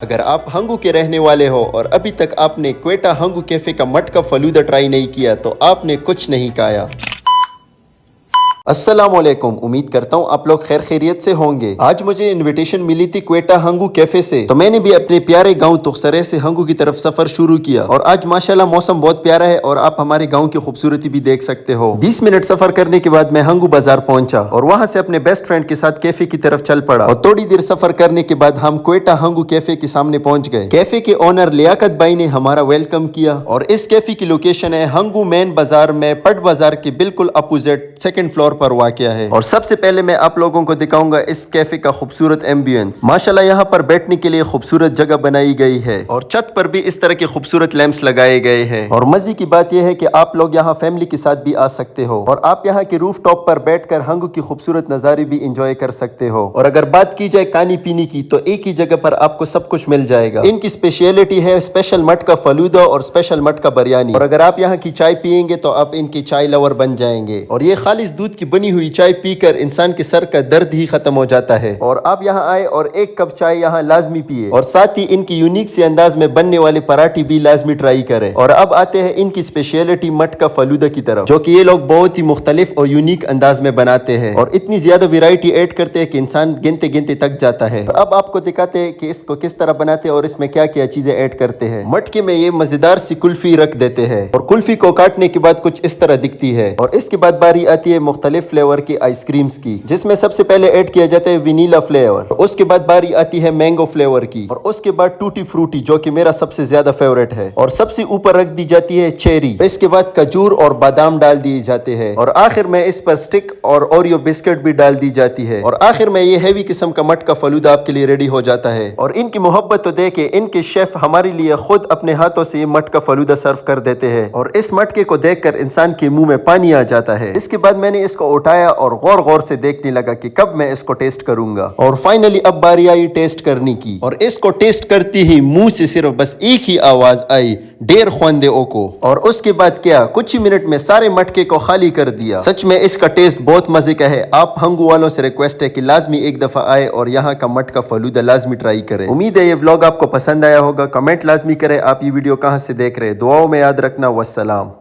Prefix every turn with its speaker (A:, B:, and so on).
A: अगर आप हंगू के रहने वाले हो और अभी तक आपने क्वेटा हंगू कैफे का मटका फलूदा ट्राई नहीं किया तो आपने कुछ नहीं खाया। अस्सलामुअलैकुम, उम्मीद करता हूँ आप लोग खैर खैरियत से होंगे। आज मुझे इनविटेशन मिली थी क्वेटा हंगू कैफे से, तो मैंने भी अपने प्यारे गांव तुखसरे से हंगू की तरफ सफर शुरू किया। और आज माशाल्लाह मौसम बहुत प्यारा है और आप हमारे गांव की खूबसूरती भी देख सकते हो। 20 मिनट सफर करने के बाद मैं हंगू बाजार पहुंचा और वहां से अपने बेस्ट फ्रेंड के साथ कैफे की तरफ चल पड़ा। और थोड़ी देर सफर करने के बाद हम क्वेटा हंगू कैफे के सामने पहुंच गए। कैफे के ओनर लियाकत भाई ने हमारा वेलकम किया और इस कैफे की लोकेशन है हंगू मेन बाजार में, पट बाजार के बिल्कुल अपोजिट सेकंड फ्लोर पर वाक़या है। और सबसे पहले मैं आप लोगों को दिखाऊंगा इस कैफे का खूबसूरत एम्बियंस। माशाल्लाह यहाँ पर बैठने के लिए खूबसूरत जगह बनाई गई है और छत पर भी इस तरह के खूबसूरत लैंप्स लगाए गए हैं। और मजे की बात यह है कि आप लोग यहाँ फैमिली के साथ भी आ सकते हो और आप यहाँ के रूफ टॉप पर बैठकर हंगू की खूबसूरत नज़ारे भी इंजॉय कर सकते हो। और अगर बात की जाए खाने पीने की तो एक ही जगह पर आपको सब कुछ मिल जाएगा। इनकी स्पेशलिटी है स्पेशल मटका फलूदा और स्पेशल मटका बिरयानी। और अगर आप यहाँ की चाय पियेंगे तो आप इनके चाय लवर बन जाएंगे। और ये खालिस दूध की बनी हुई चाय पीकर इंसान के सर का दर्द ही खत्म हो जाता है। और आप यहाँ आए और एक कप चाय यहाँ लाजमी पिए और साथ ही इनकी यूनिक से अंदाज में बनने वाले पराठी भी लाजमी ट्राई करें। और अब आते हैं इनकी स्पेशलिटी मटका फलूदा की तरफ, जो कि ये लोग बहुत ही मुख्तलिफ और यूनिक अंदाज में बनाते हैं और इतनी ज्यादा वेराइटी ऐड करते हैं कि इंसान गिनते गिनते थक जाता है। तो अब आपको दिखाते हैं कि इसको किस तरह बनाते हैं और इसमें क्या क्या चीजें ऐड करते हैं। मटके में ये मजेदार सी कुल्फी रख देते हैं और कुल्फी को काटने के बाद कुछ इस तरह दिखती है। और इसके बाद बारी आती है मुख्तलिफ फ्लेवर की आइसक्रीम्स की, जिसमें सबसे पहले ऐड किया जाता है वेनिला फ्लेवर। उसके बाद बारी आती है मैंगो फ्लेवर की और उसके बाद टूटी फ्रूटी, जो कि मेरा सबसे ज्यादा फेवरेट है। और सबसे ऊपर रख दी जाती है चेरी। इसके बाद खजूर और बादाम डाल दिए जाते हैं और आखिर में इस पर स्टिक और ओरियो बिस्किट भी डाल दी जाती है। और आखिर में ये हैवी किस्म का मटका फलूदा आपके लिए रेडी हो जाता है। और इनकी मोहब्बत तो देखे इनके शेफ हमारे लिए खुद अपने हाथों से ये मटका फलूदा सर्व कर देते हैं और इस मटके को देखकर इंसान के मुंह में पानी आ जाता है। इसके बाद मैंने इसको उठाया और गौर गौर से देखने लगा कि कब मैं इसको टेस्ट करूंगा। और फाइनली अब बारी आई टेस्ट करने की और इसको टेस्ट करती ही मुंह से सिर्फ बस एक ही आवाज आई, डेर ख्वांदे ओको। और उसके बाद क्या, कुछ ही मिनट में सारे मटके को खाली कर दिया। सच में इसका टेस्ट बहुत मजे का है। आप हंगू वालों से रिक्वेस्ट है कि लाजमी एक दफा आए और यहाँ का मटका फलूदा लाजमी ट्राई करें। उम्मीद है ये व्लॉग आपको पसंद आया होगा। कमेंट लाजमी करें आप ये वीडियो कहाँ से देख रहे हैं। दुआओं में याद रखना। वस्सलाम।